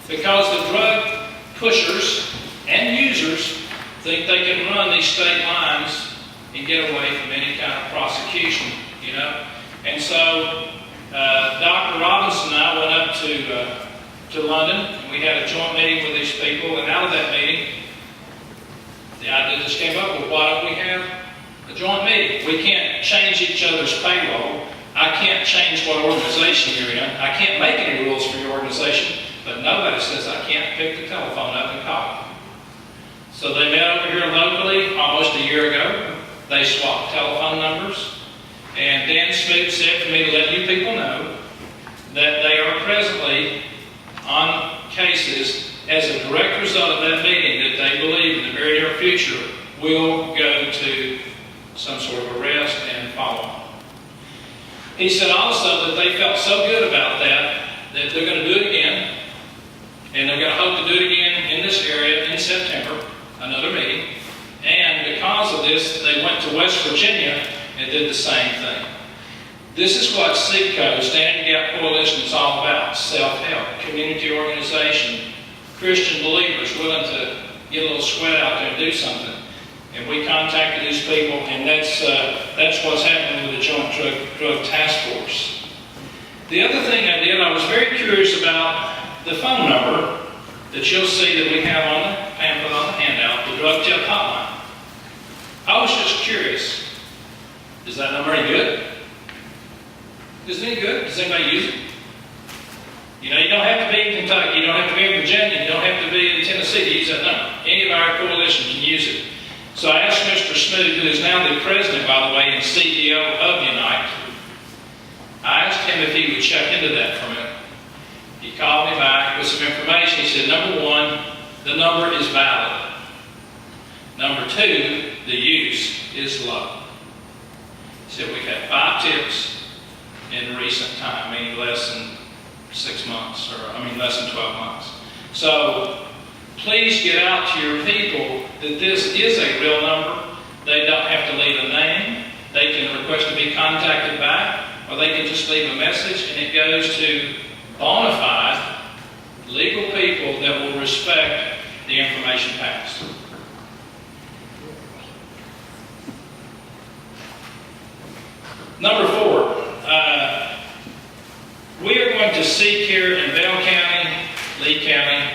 because the drug pushers and users think they can run these state lines and get away from any kind of prosecution, you know. And so Dr. Robinson and I went up to London, and we had a joint meeting with these people, and out of that meeting, the idea just came up, well, why don't we have a joint meeting? We can't change each other's payroll. I can't change what organization you're in. I can't make any rules for your organization, but nobody says I can't pick the telephone up and call you. So they met over here locally almost a year ago. They swapped telephone numbers, and Dan Smoot said for me to let you people know that they are presently on cases as a direct result of that meeting that they believe in the very near future will go to some sort of arrest and follow-on. He said also that they felt so good about that they're going to do it again, and they're going to hope to do it again in this area in September, another meeting. And because of this, they went to West Virginia and did the same thing. This is what SIGCO, Standing Gap Coalition, is all about: self-help, community organization, Christian believers willing to get a little sweat out there and do something. And we contacted these people, and that's what's happening with the Joint Drug Task Force. The other thing I did, I was very curious about the phone number that you'll see that we have on the pamphlet on the handout, the drug tip hotline. I was just curious. Is that number any good? Is it any good? Does anybody use it? You know, you don't have to be in Kentucky, you don't have to be in Virginia, you don't have to be in Tennessee to use that number. Any of our coalition can use it. So I asked Mr. Smoot, who is now the president, by the way, and CEO of Unite, I asked him if he would check into that for me. He called me back with some information. He said, number one, the number is valid. Number two, the use is low. He said, we've had 5 tips in recent time, meaning less than 6 months, less than 12 months. So please get out to your people that this is a real number. They don't have to leave a name. They can request to be contacted back, or they can just leave a message, and it goes to bona fide legal people that will respect the information passed. Number 4, we are going to seek here in Bell County, Lee County,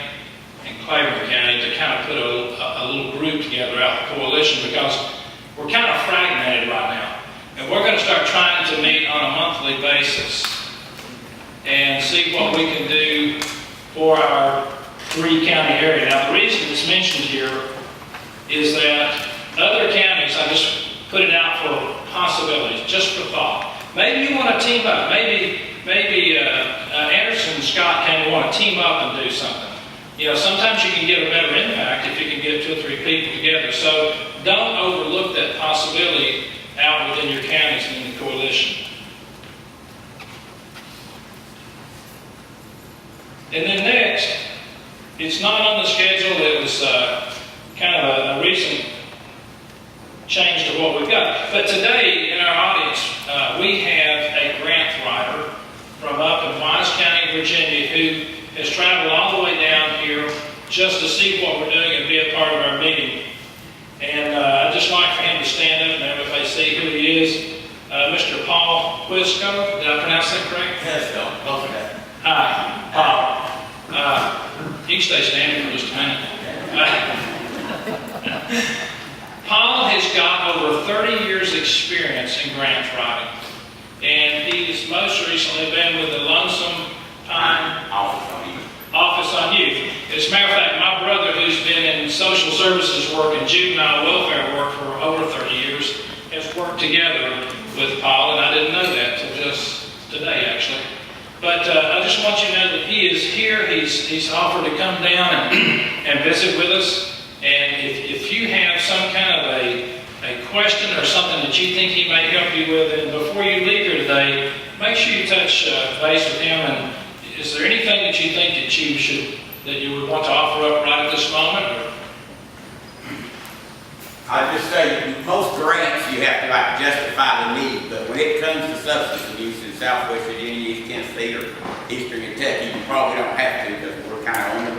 and Claiborne County to kind of put a little group together out of the coalition, because we're kind of fragmented right now. And we're going to start trying to meet on a monthly basis and see what we can do for our 3-county area. Now, the reason it's mentioned here is that other counties, I just put it out for possibilities, just for thought. Maybe you want to team up. Maybe Anderson and Scott kind of want to team up and do something. You know, sometimes you can get a better impact if you can get 2 or 3 people together. So don't overlook that possibility out within your counties and in the coalition. And then next, it's not on the schedule. It was kind of a recent change to what we've got. But today, in our audience, we have a grant writer from up in Wise County, Virginia, who has traveled all the way down here just to see what we're doing and be a part of our meeting. And I'd just like for him to stand up and everybody see who he is. Mr. Paul Quisco. Did I pronounce that correct? Yes, don't forget. Hi, Paul. You can stay standing for just a minute. Paul has got over 30 years experience in grant writing. And he's most recently been with the Lonesome Pine Office on Youth. As a matter of fact, my brother, who's been in social services work and juvenile welfare work for over 30 years, has worked together with Paul, and I didn't know that until just today, actually. But I just want you to know that he is here. He's offered to come down and visit with us. And if you have some kind of a question or something that you think he may help you with, and before you leave here today, make sure you touch base with him. And is there anything that you think that you would want to offer up right at this moment? Or? I just say most grants you have to justify the need, but when it comes to substance abuse in Southwest Virginia, East Tennessee, or Eastern Kentucky, you probably don't have to, because we're kind of on the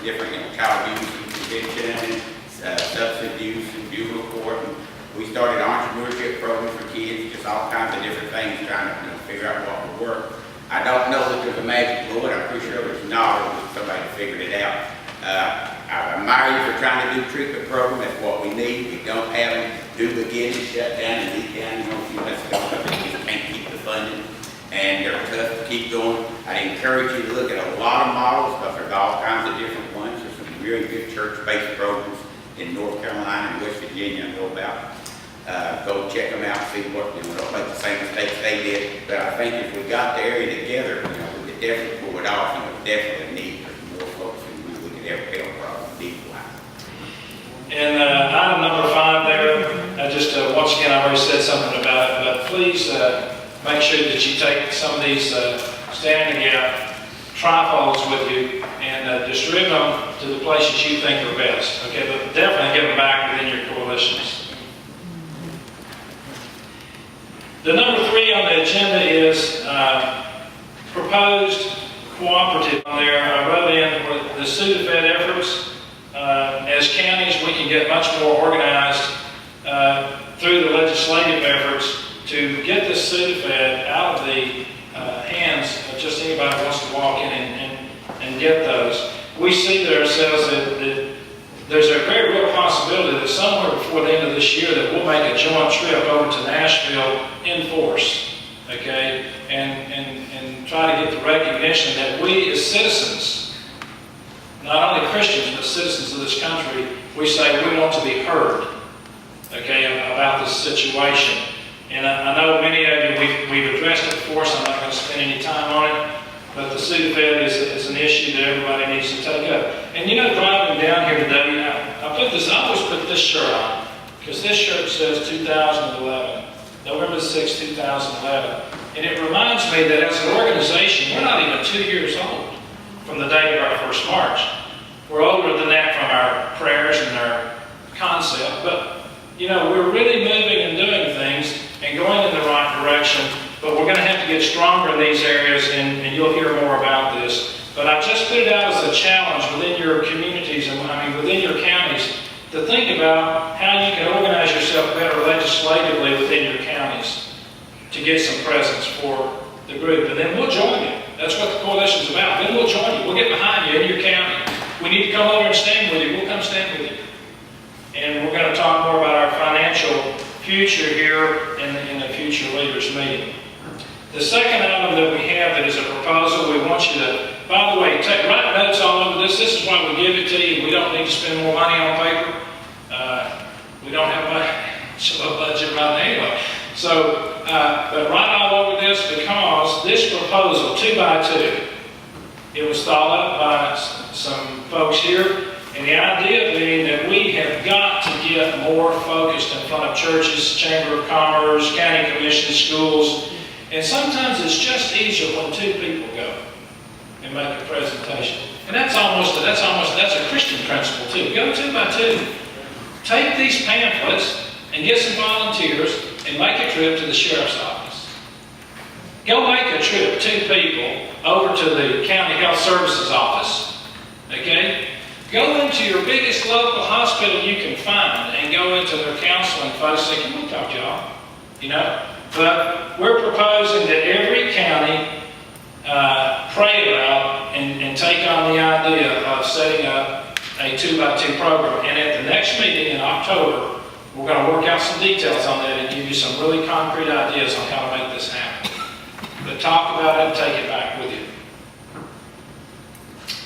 different, child abuse and conviction, substance abuse and juvenile court. And we started entrepreneurship programs for kids, just all kinds of different things, trying to figure out what would work. I don't know that there's a magic bullet. I'm pretty sure there's not, or somebody figured it out. I admire you for trying to do treatment program. That's what we need. We don't have them. Do begin to shut down and leak down, a few months ago, because they just can't keep the funding. And they're tough to keep going. I'd encourage you to look at a lot of models, because there's all kinds of different ones. There's some really good church-based programs in North Carolina and West Virginia I know about. Go check them out, see what, don't make the same mistakes they did. But I think if we got the area together, we could definitely pull it off. Definitely a need for more folks than we could ever help problem need-wise. And item number 5 there, I just, once again, I already said something about it, but please make sure that you take some of these standing gap trifolds with you and distribute them to the places you think are best. Okay, but definitely give them back within your coalitions. The number 3 on the agenda is proposed cooperative on there. I wrote in with the Sudafed efforts. As counties, we can get much more organized through the legislative efforts to get the Sudafed out of the hands of just anybody who wants to walk in and get those. We see that ourselves that there's a very real possibility that somewhere before the end of this year that we'll make a joint trip over to Nashville in force, okay, and try to get the recognition that we as citizens, not only Christians, but citizens of this country, we say we want to be heard, okay, about this situation. And I know many of you, we've addressed it before, so I'm not going to spend any time on it, but the Sudafed is an issue that everybody needs to take up. And driving down here today, I always put this shirt on, because this shirt says 2011, November 6, 2011. And it reminds me that as an organization, we're not even 2 years old from the date of our first march. We're older than that from our prayers and our concept, but we're really moving and doing things and going in the right direction, but we're going to have to get stronger in these areas, and you'll hear more about this. But I just put it out as a challenge within your communities and within your counties to think about how you can organize yourself better legislatively within your counties to get some presence for the group. And then we'll join you. That's what the coalition's about. Then we'll join you. We'll get behind you in your county. We need to come over and stand with you. We'll come stand with you. And we're going to talk more about our financial future here in the future leaders meeting. The second item that we have that is a proposal, we want you to, by the way, write notes all over this. This is why we give it to you. We don't need to spend more money on paper. We don't have much of a budget right now anyway. So, but write all over this, because this proposal, 2x2, it was thought up by some folks here. And the idea being that we have got to get more focused in front of churches, Chamber of Commerce, county commissions, schools. And sometimes it's just easier when 2 people go and make a presentation. And that's a Christian principle too. Go 2x2. Take these pamphlets and get some volunteers and make a trip to the sheriff's office. Go make a trip, 2 people, over to the county health services office. Okay? Go into your biggest local hospital you can find and go into their counseling folks and say, can we talk to y'all? But we're proposing that every county pray about and take on the idea of setting up a 2x2 program. And at the next meeting in October, we're going to work out some details on that and give you some really concrete ideas on how to make this happen. But talk about it and take it back with you.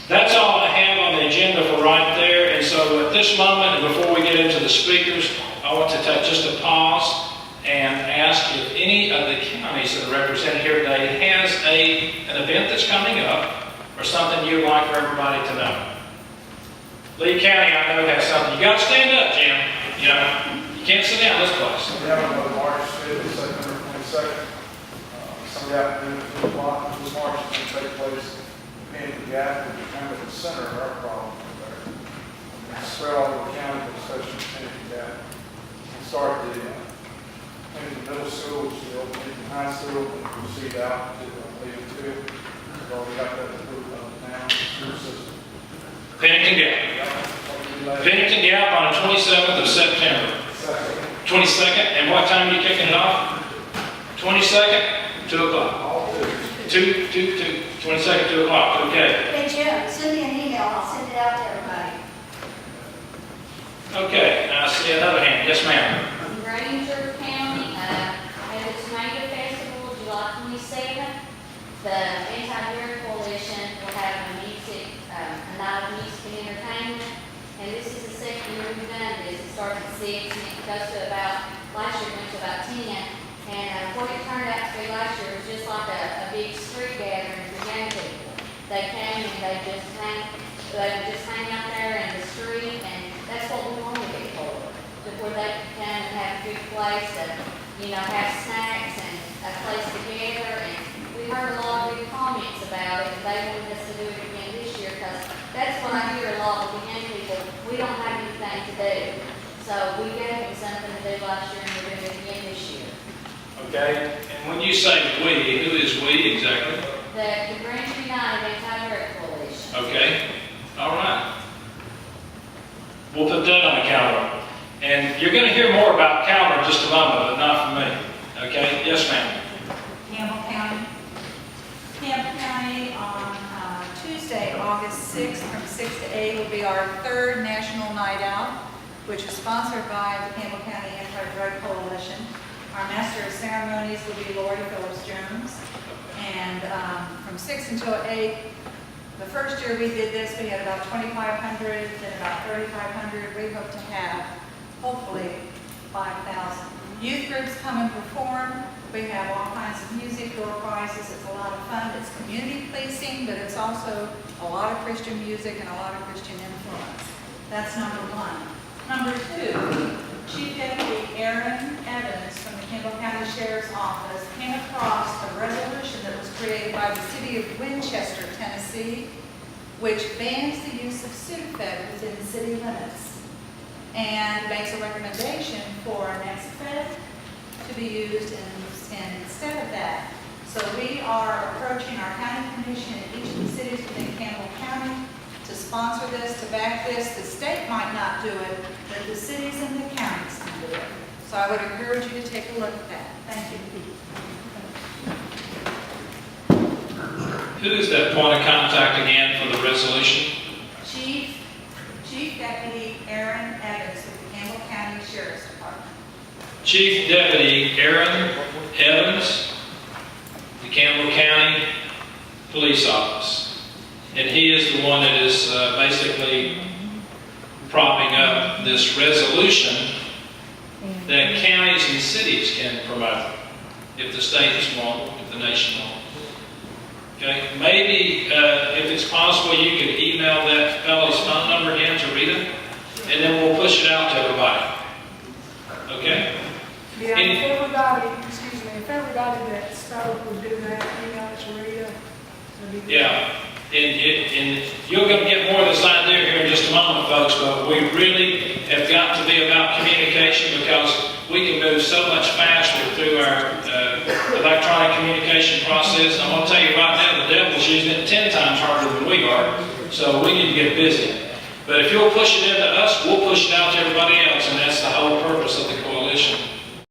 That's all I have on the agenda for right there. And so at this moment, and before we get into the speakers, I want to take just a pause and ask if any of the counties that are represented here today has an event that's coming up or something you'd like for everybody to know. Lee County, I know, has something. You got to stand up, Jim. You can't sit down this place. We have another March 5th, September 22nd. Sunday afternoon at 2 o'clock. This march is going to take place in the gap and kind of the center of our problem there. It's spread all over the county, but especially in the gap. We start in the middle school, which is the old high school, and proceed out to leave it to. We've already got that approved on the town school system. Pennington Gap. Pennington Gap on the 27th of September. 22nd, and what time are you kicking it off? 22nd, 2 o'clock. All good. 22nd, 2 o'clock, okay. Hey Jim, send me an email, I'll send it out to everybody. Okay, now I see another hand. Yes, ma'am. Granger County, had its Tomato Festival, July 27th. The Anti-Drug Coalition will have a night of music and entertainment. And this is the second year we've done this. It started at 6 and it goes to about, last year it went to about 10. And what it turned out to be last year was just like a big street gathering for young people. They came and they would just hang out there in the street, and that's what we wanted it for. To where they could come and have a good place to, have snacks and a place together. And we heard a lot of good comments about it, and they wanted us to do it again this year, because that's what I hear a lot with the young people. We don't have anything to do. So we gave them something to do last year, and we're doing it again this year. Okay, and when you say we, who is we exactly? The Granger United Anti-Drug Coalition. Okay, all right. We'll put that on the calendar. And you're going to hear more about calendar in just a moment, but not from me. Okay, yes ma'am. Campbell County. Campbell County on Tuesday, August 6th, from 6 to 8 will be our third National Night Out, which is sponsored by the Campbell County Anti-Drug Coalition. Our Master of Ceremonies will be Lori Phillips-Jones. And from 6 until 8, the first year we did this, we had about 2,500, then about 3,500. We hope to have, hopefully, 5,000. Youth groups come and perform. We have all kinds of music, door prizes. It's a lot of fun. It's community policing, but it's also a lot of Christian music and a lot of Christian influence. That's number one. Number two, Chief Deputy Aaron Evans from the Campbell County Sheriff's Office came across a resolution that was created by the city of Winchester, Tennessee, which bans the use of Sudafed within city limits and makes a recommendation for an Nexafed to be used instead of that. So we are approaching our county commission in each of the cities within Campbell County to sponsor this, to back this. The state might not do it, but the cities and the counties can do it. So I would encourage you to take a look at that. Thank you. Who is that point of contact again for the resolution? Chief Deputy Aaron Evans with the Campbell County Sheriff's Department. Chief Deputy Aaron Evans, the Campbell County Police Office. And he is the one that is basically propping up this resolution that counties and cities can promote if the states won't, if the nation won't. Okay, maybe if it's possible, you could email that fellow's phone number in to Rita, and then we'll push it out to everybody. Okay? Yeah, if everybody that spoke would do that, email it to Rita. that'd be good. Yeah. And you're going to get more of this idea here in just a moment, folks, but we really have got to be about communication, because we can move so much faster through our electronic communication process. I'm going to tell you right now, the devil's using it 10 times harder than we are, so we need to get busy. But if you'll push it into us, we'll push it out to everybody else, and that's the whole purpose of the coalition.